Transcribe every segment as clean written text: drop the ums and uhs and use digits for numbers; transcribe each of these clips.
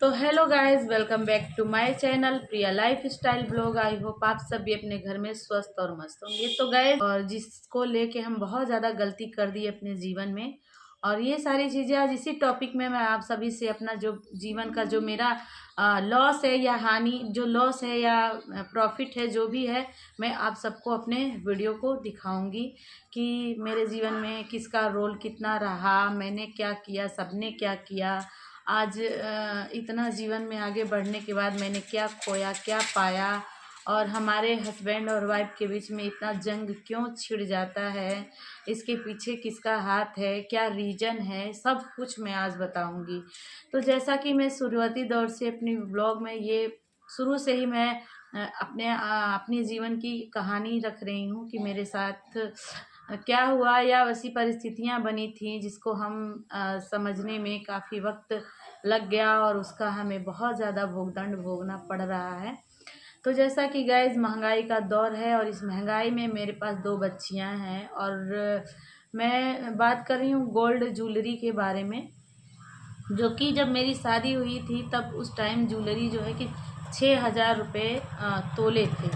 तो hello guys, welcome back to my channel Priya lifestyle blog. I hope आप सभी अपने घर में स्वस्थ और मस्त होंगे। तो गाइस, और जिसको लेके हम बहुत ज़्यादा गलती कर दी अपने जीवन में, और ये सारी चीज़ें आज इसी टॉपिक में मैं आप सभी से अपना जो जीवन का जो मेरा लॉस है या हानि, जो लॉस है या प्रॉफिट है, जो भी है, मैं आप सबको अपने वीडियो को दिखाऊंगी कि मेरे जीवन में किसका रोल कितना रहा, मैंने क्या किया, सबने क्या किया। आज इतना जीवन में आगे बढ़ने के बाद मैंने क्या खोया, क्या पाया, और हमारे हस्बैंड और वाइफ के बीच में इतना जंग क्यों छिड़ जाता है, इसके पीछे किसका हाथ है, क्या रीज़न है, सब कुछ मैं आज बताऊंगी। तो जैसा कि मैं शुरुआती दौर से अपनी ब्लॉग में ये शुरू से ही मैं अपने जीवन की कहानी रख रही हूँ कि मेरे साथ क्या हुआ या वैसी परिस्थितियां बनी थी जिसको हम समझने में काफ़ी वक्त लग गया और उसका हमें बहुत ज़्यादा भोगदंड भोगना पड़ रहा है। तो जैसा कि गाइस, महंगाई का दौर है और इस महंगाई में मेरे पास 2 बच्चियां हैं, और मैं बात कर रही हूँ गोल्ड ज्वेलरी के बारे में। जो कि जब मेरी शादी हुई थी तब उस टाइम ज्वेलरी जो है कि 6,000 रुपये तोले थे,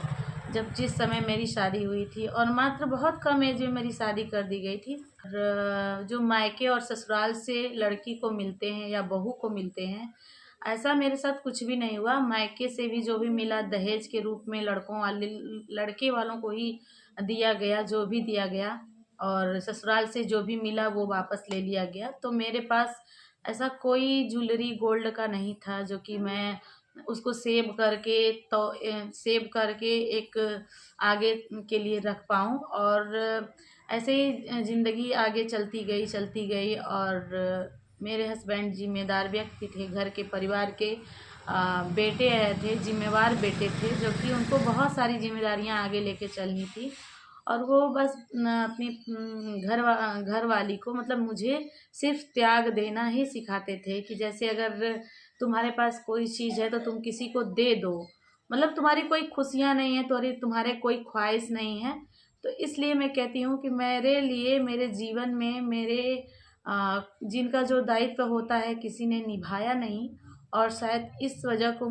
जब जिस समय मेरी शादी हुई थी, और मात्र बहुत कम एज में मेरी शादी कर दी गई थी। और जो मायके और ससुराल से लड़की को मिलते हैं या बहू को मिलते हैं, ऐसा मेरे साथ कुछ भी नहीं हुआ। मायके से भी जो भी मिला दहेज के रूप में लड़के वालों को ही दिया गया, जो भी दिया गया, और ससुराल से जो भी मिला वो वापस ले लिया गया। तो मेरे पास ऐसा कोई ज्वेलरी गोल्ड का नहीं था जो कि मैं उसको सेव करके एक आगे के लिए रख पाऊँ। और ऐसे ही ज़िंदगी आगे चलती गई, और मेरे हस्बैंड जिम्मेदार व्यक्ति थे, घर के परिवार के बेटे थे, जिम्मेवार बेटे थे, जो कि उनको बहुत सारी जिम्मेदारियां आगे लेके चलनी थी। और वो बस अपनी घर वाली को, मतलब मुझे, सिर्फ त्याग देना ही सिखाते थे कि जैसे अगर तुम्हारे पास कोई चीज़ है तो तुम किसी को दे दो, मतलब तुम्हारी कोई खुशियाँ नहीं है तो अरे तुम्हारे कोई ख्वाहिश नहीं है। तो इसलिए मैं कहती हूँ कि मेरे लिए मेरे जीवन में जिनका जो दायित्व होता है किसी ने निभाया नहीं, और शायद इस वजह को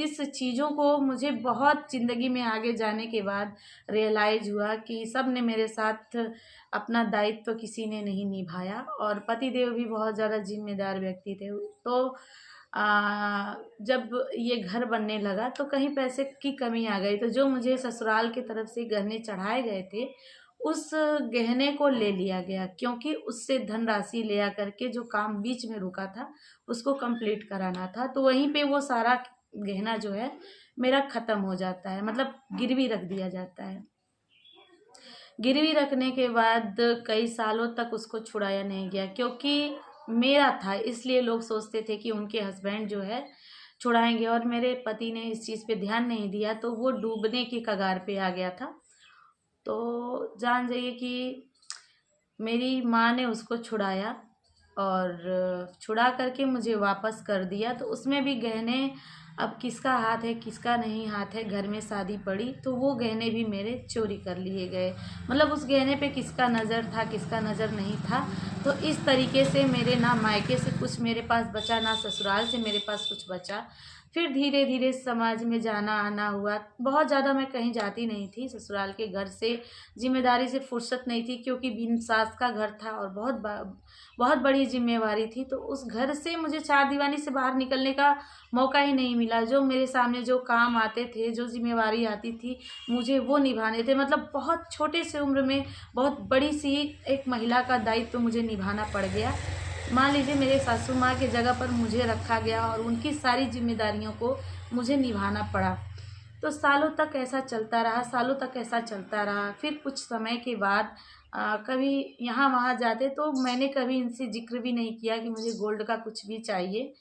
इस चीज़ों को मुझे बहुत ज़िंदगी में आगे जाने के बाद रियलाइज़ हुआ कि सब ने मेरे साथ अपना दायित्व किसी ने नहीं निभाया। और पतिदेव भी बहुत ज़्यादा जिम्मेदार व्यक्ति थे। तो जब ये घर बनने लगा तो कहीं पैसे की कमी आ गई, तो जो मुझे ससुराल की तरफ से गहने चढ़ाए गए थे उस गहने को ले लिया गया, क्योंकि उससे धनराशि ले आकर के जो काम बीच में रुका था उसको कंप्लीट कराना था। तो वहीं पे वो सारा गहना जो है मेरा ख़त्म हो जाता है, मतलब गिरवी रख दिया जाता है। गिरवी रखने के बाद कई सालों तक उसको छुड़ाया नहीं गया, क्योंकि मेरा था इसलिए लोग सोचते थे कि उनके हस्बैंड जो है छुड़ाएंगे, और मेरे पति ने इस चीज़ पे ध्यान नहीं दिया तो वो डूबने की कगार पे आ गया था। तो जान जाइए कि मेरी माँ ने उसको छुड़ाया और छुड़ा करके मुझे वापस कर दिया। तो उसमें भी गहने, अब किसका हाथ है किसका नहीं हाथ है, घर में शादी पड़ी तो वो गहने भी मेरे चोरी कर लिए गए। मतलब उस गहने पे किसका नज़र था किसका नज़र नहीं था। तो इस तरीके से मेरे ना मायके से कुछ मेरे पास बचा, ना ससुराल से मेरे पास कुछ बचा। फिर धीरे धीरे समाज में जाना आना हुआ। बहुत ज़्यादा मैं कहीं जाती नहीं थी, ससुराल के घर से जिम्मेदारी से फुर्सत नहीं थी, क्योंकि बिन सास का घर था और बहुत बड़ी जिम्मेवारी थी। तो उस घर से मुझे चार दीवानी से बाहर निकलने का मौका ही नहीं मिला। जो मेरे सामने जो काम आते थे, जो जिम्मेवारी आती थी, मुझे वो निभाने थे। मतलब बहुत छोटे से उम्र में बहुत बड़ी सी एक महिला का दायित्व तो मुझे निभाना पड़ गया। मान लीजिए मेरे सासू माँ की जगह पर मुझे रखा गया और उनकी सारी जिम्मेदारियों को मुझे निभाना पड़ा। तो सालों तक ऐसा चलता रहा, सालों तक ऐसा चलता रहा। फिर कुछ समय के बाद कभी यहाँ वहाँ जाते तो मैंने कभी इनसे जिक्र भी नहीं किया कि मुझे गोल्ड का कुछ भी चाहिए।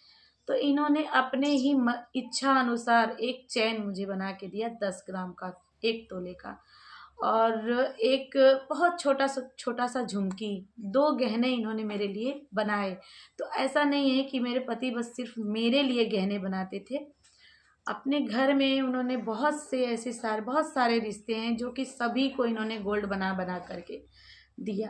तो इन्होंने अपने ही इच्छा अनुसार एक चैन मुझे बना के दिया, 10 ग्राम का, 1 तोले का, और एक बहुत छोटा सा झुमकी, 2 गहने इन्होंने मेरे लिए बनाए। तो ऐसा नहीं है कि मेरे पति बस सिर्फ मेरे लिए गहने बनाते थे, अपने घर में उन्होंने बहुत सारे रिश्ते हैं जो कि सभी को इन्होंने गोल्ड बना बना करके दिया।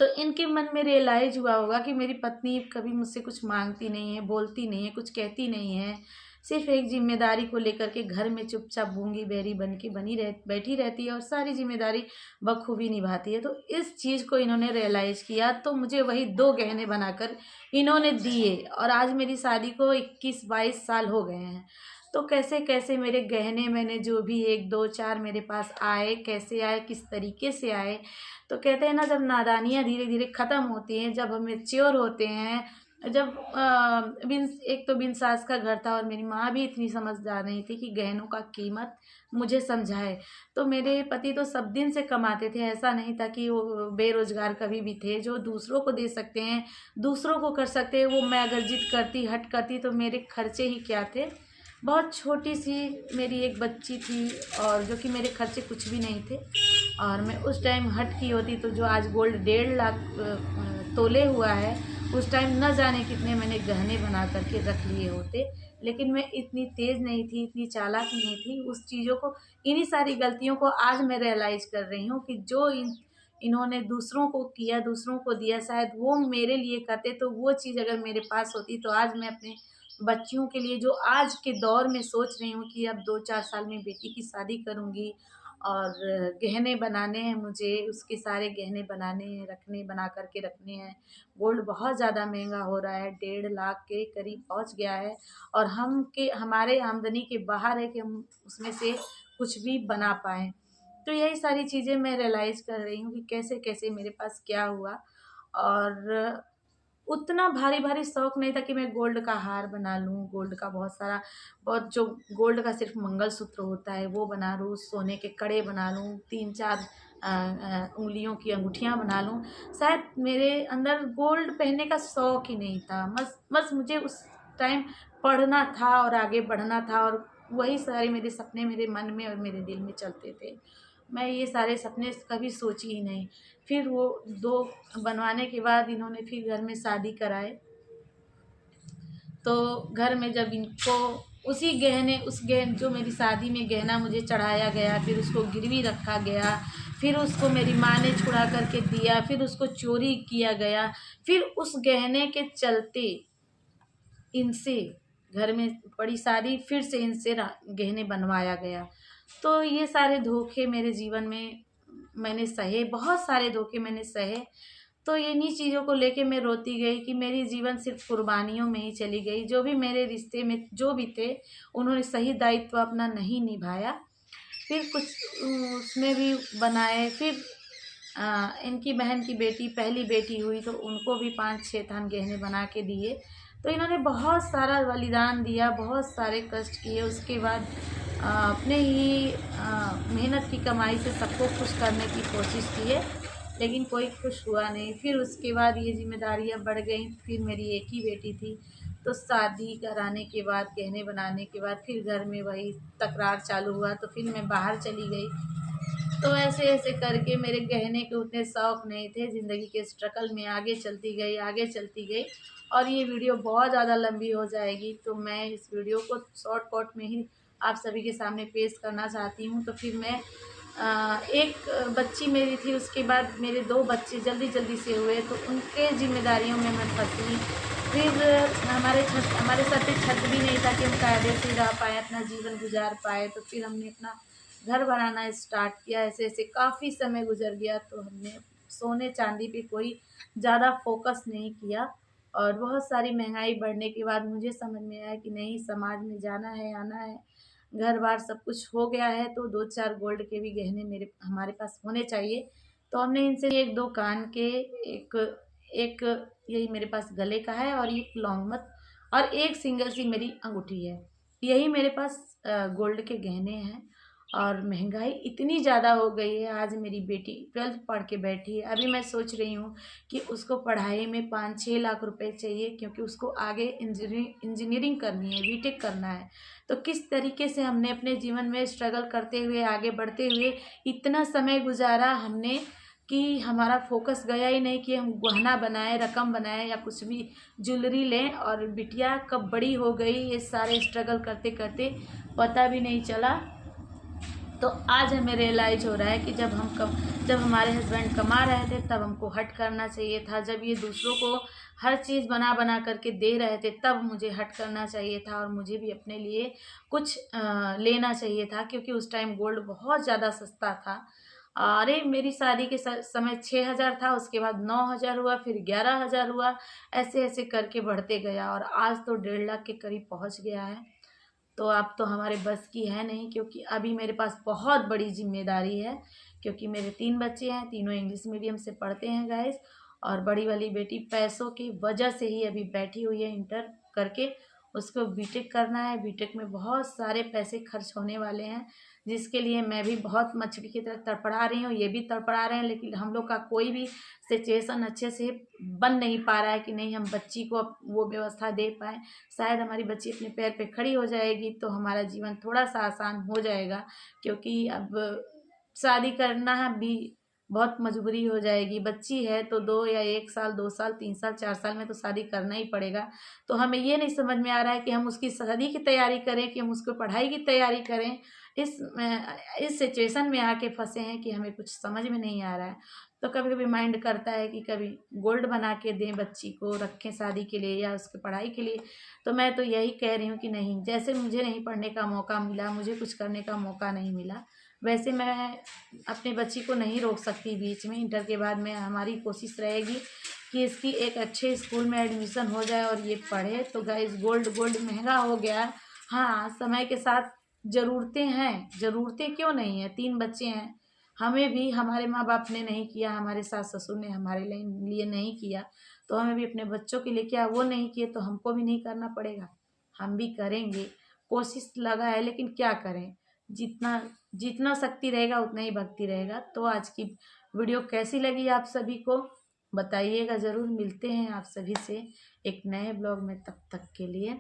तो इनके मन में रियलाइज हुआ होगा कि मेरी पत्नी कभी मुझसे कुछ मांगती नहीं है, बोलती नहीं है, कुछ कहती नहीं है, सिर्फ एक जिम्मेदारी को लेकर के घर में चुपचाप गूंगी बेरी बन के बैठी रहती है और सारी जिम्मेदारी बखूबी निभाती है। तो इस चीज़ को इन्होंने रियलाइज किया, तो मुझे वही 2 गहने बनाकर इन्होंने दिए और आज मेरी शादी को 21-22 साल हो गए हैं। तो कैसे कैसे मेरे गहने मैंने जो भी 1 2 4 मेरे पास आए, कैसे आए, किस तरीके से आए। तो कहते हैं ना, जब नादानियाँ धीरे धीरे ख़त्म होती हैं, जब हम मैच्योर होते हैं, जब एक तो बिन सास का घर था और मेरी माँ भी इतनी समझदार नहीं थी कि गहनों का कीमत मुझे समझाए। तो मेरे पति तो सब दिन से कमाते थे, ऐसा नहीं था कि वो बेरोजगार कभी भी थे। जो दूसरों को दे सकते हैं, दूसरों को कर सकते हैं, वो मैं अगर जिद करती, हट करती तो मेरे खर्चे ही क्या थे। बहुत छोटी सी मेरी एक बच्ची थी और जो कि मेरे खर्चे कुछ भी नहीं थे, और मैं उस टाइम हट की होती तो जो आज गोल्ड 1.5 लाख तोले हुआ है, उस टाइम न जाने कितने मैंने गहने बना करके रख लिए होते। लेकिन मैं इतनी तेज़ नहीं थी, इतनी चालाक नहीं थी। उस चीज़ों को, इन्हीं सारी गलतियों को आज मैं रियलाइज़ कर रही हूँ कि जो इन्होंने दूसरों को किया, दूसरों को दिया, शायद वो मेरे लिए करते तो वो चीज़ अगर मेरे पास होती तो आज मैं अपने बच्चियों के लिए, जो आज के दौर में सोच रही हूँ कि अब 2-4 साल में बेटी की शादी करूँगी और गहने बनाने हैं मुझे, उसके सारे गहने बनाने हैं, बना करके रखने हैं। गोल्ड बहुत ज़्यादा महंगा हो रहा है, 1.5 लाख के करीब पहुँच गया है और हमारे आमदनी के बाहर है कि हम उसमें से कुछ भी बना पाएँ। तो यही सारी चीज़ें मैं रियलाइज़ कर रही हूँ कि कैसे-कैसे मेरे पास क्या हुआ। और उतना भारी-भारी शौक नहीं था कि मैं गोल्ड का हार बना लूँ, गोल्ड का बहुत जो गोल्ड का सिर्फ़ मंगलसूत्र होता है वो बना लूँ, सोने के कड़े बना लूँ, 3-4 उँगलियों की अंगूठियाँ बना लूँ। शायद मेरे अंदर गोल्ड पहनने का शौक ही नहीं था। बस मुझे उस टाइम पढ़ना था और आगे बढ़ना था, और वही सारे मेरे सपने मेरे मन में और मेरे दिल में चलते थे। मैं ये सारे सपने कभी सोची ही नहीं। फिर वो 2 बनवाने के बाद इन्होंने फिर घर में शादी कराए। तो घर में जब इनको उसी गहने उस गहन जो मेरी शादी में गहना मुझे चढ़ाया गया, फिर उसको गिरवी रखा गया, फिर उसको मेरी माँ ने छुड़ा करके दिया, फिर उसको चोरी किया गया, फिर उस गहने के चलते इनसे घर में पड़ी शादी, फिर से इनसे गहने बनवाया गया। तो ये सारे धोखे मेरे जीवन में मैंने सहे, बहुत सारे धोखे मैंने सहे। तो इन्हीं चीज़ों को लेके मैं रोती गई कि मेरी जीवन सिर्फ कुर्बानियों में ही चली गई। जो भी मेरे रिश्ते में जो भी थे, उन्होंने सही दायित्व अपना नहीं निभाया। फिर कुछ उसमें भी बनाए। फिर इनकी बहन की बेटी, पहली बेटी हुई तो उनको भी 5-6 थान गहने बना के दिए। तो इन्होंने बहुत सारा बलिदान दिया, बहुत सारे कष्ट किए। उसके बाद अपने ही मेहनत की कमाई से सबको खुश करने की कोशिश की है, लेकिन कोई खुश हुआ नहीं। फिर उसके बाद ये जिम्मेदारियां बढ़ गई। फिर मेरी एक ही बेटी थी, तो शादी कराने के बाद, गहने बनाने के बाद फिर घर में वही तकरार चालू हुआ, तो फिर मैं बाहर चली गई। तो ऐसे ऐसे करके मेरे गहने के उतने शौक़ नहीं थे। ज़िंदगी के स्ट्रगल में आगे चलती गई, आगे चलती गई। और ये वीडियो बहुत ज़्यादा लंबी हो जाएगी, तो मैं इस वीडियो को शॉर्टकट में ही आप सभी के सामने पेश करना चाहती हूँ। तो फिर मैं एक बच्ची मेरी थी, उसके बाद मेरे 2 बच्चे जल्दी जल्दी से हुए, तो उनके ज़िम्मेदारियों में मैं फंसी। फिर हमारे सर पे छत भी नहीं था कि हम कायदे से रह पाएँ, अपना जीवन गुजार पाएँ। तो फिर हमने अपना घर बनाना स्टार्ट किया। ऐसे ऐसे काफ़ी समय गुजर गया, तो हमने सोने चांदी पे कोई ज़्यादा फोकस नहीं किया। और बहुत सारी महंगाई बढ़ने के बाद मुझे समझ में आया कि नहीं, समाज में जाना है, आना है, घर बार सब कुछ हो गया है, तो 2-4 गोल्ड के भी गहने हमारे पास होने चाहिए। तो हमने इनसे 1-2 कान के, एक एक यही मेरे पास गले का है, और एक लौंगमत, और एक सिंगल सी मेरी अंगूठी है। यही मेरे पास गोल्ड के गहने हैं। और महंगाई इतनी ज़्यादा हो गई है, आज मेरी बेटी 12th पढ़ के बैठी है। अभी मैं सोच रही हूँ कि उसको पढ़ाई में 5-6 लाख रुपए चाहिए, क्योंकि उसको आगे इंजीनियरिंग करनी है, बीटेक करना है। तो किस तरीके से हमने अपने जीवन में स्ट्रगल करते हुए, आगे बढ़ते हुए इतना समय गुजारा हमने, कि हमारा फोकस गया ही नहीं कि हम गहना बनाएं, रकम बनाएं, या कुछ भी ज्वेलरी लें। और बिटिया कब बड़ी हो गई, ये सारे स्ट्रगल करते करते पता भी नहीं चला। तो आज हमें रियलाइज़ हो रहा है कि जब हमारे हस्बैंड कमा रहे थे तब हमको हट करना चाहिए था। जब ये दूसरों को हर चीज़ बना बना करके दे रहे थे तब मुझे हट करना चाहिए था और मुझे भी अपने लिए कुछ लेना चाहिए था, क्योंकि उस टाइम गोल्ड बहुत ज़्यादा सस्ता था। अरे मेरी शादी के समय 6,000 था, उसके बाद 9,000 हुआ, फिर 11,000 हुआ, ऐसे ऐसे करके बढ़ते गया और आज तो 1.5 लाख के करीब पहुंच गया है। तो अब तो हमारे बस की है नहीं, क्योंकि अभी मेरे पास बहुत बड़ी जिम्मेदारी है, क्योंकि मेरे 3 बच्चे हैं, तीनों इंग्लिश मीडियम से पढ़ते हैं गाइस। और बड़ी वाली बेटी पैसों की वजह से ही अभी बैठी हुई है इंटर करके, उसको बीटेक करना है। बीटेक में बहुत सारे पैसे खर्च होने वाले हैं, जिसके लिए मैं भी बहुत मछली की तरह तड़पड़ा रही हूँ, ये भी तड़पड़ा रहे हैं, लेकिन हम लोग का कोई भी सिचुएशन अच्छे से बन नहीं पा रहा है कि नहीं हम बच्ची को वो व्यवस्था दे पाएँ। शायद हमारी बच्ची अपने पैर पे खड़ी हो जाएगी तो हमारा जीवन थोड़ा सा आसान हो जाएगा, क्योंकि अब शादी करना भी बहुत मजबूरी हो जाएगी। बच्ची है तो 2 या 1 साल, 2 साल, 3 साल, 4 साल में तो शादी करना ही पड़ेगा। तो हमें ये नहीं समझ में आ रहा है कि हम उसकी शादी की तैयारी करें कि हम उसको पढ़ाई की तैयारी करें। इस सिचुएशन में आके फंसे हैं कि हमें कुछ समझ में नहीं आ रहा है। तो कभी कभी माइंड करता है कि कभी गोल्ड बना के दें, बच्ची को रखें शादी के लिए या उसके पढ़ाई के लिए। तो मैं तो यही कह रही हूँ कि नहीं, जैसे मुझे नहीं पढ़ने का मौका मिला, मुझे कुछ करने का मौका नहीं मिला, वैसे मैं अपनी बच्ची को नहीं रोक सकती बीच में। इंटर के बाद में हमारी कोशिश रहेगी कि इसकी एक अच्छे स्कूल में एडमिशन हो जाए और ये पढ़े। तो गाइस गोल्ड महंगा हो गया। हाँ, समय के साथ ज़रूरतें हैं, ज़रूरतें क्यों नहीं है, 3 बच्चे हैं, हमें भी हमारे माँ बाप ने नहीं किया, हमारे सास ससुर ने हमारे लिए नहीं किया, तो हमें भी अपने बच्चों के लिए क्या वो नहीं किए तो हमको भी नहीं करना पड़ेगा? हम भी करेंगे, कोशिश लगा है, लेकिन क्या करें, जितना जितना शक्ति रहेगा उतना ही भक्ति रहेगा। तो आज की वीडियो कैसी लगी आप सभी को बताइएगा ज़रूर। मिलते हैं आप सभी से एक नए ब्लॉग में, तब तक के लिए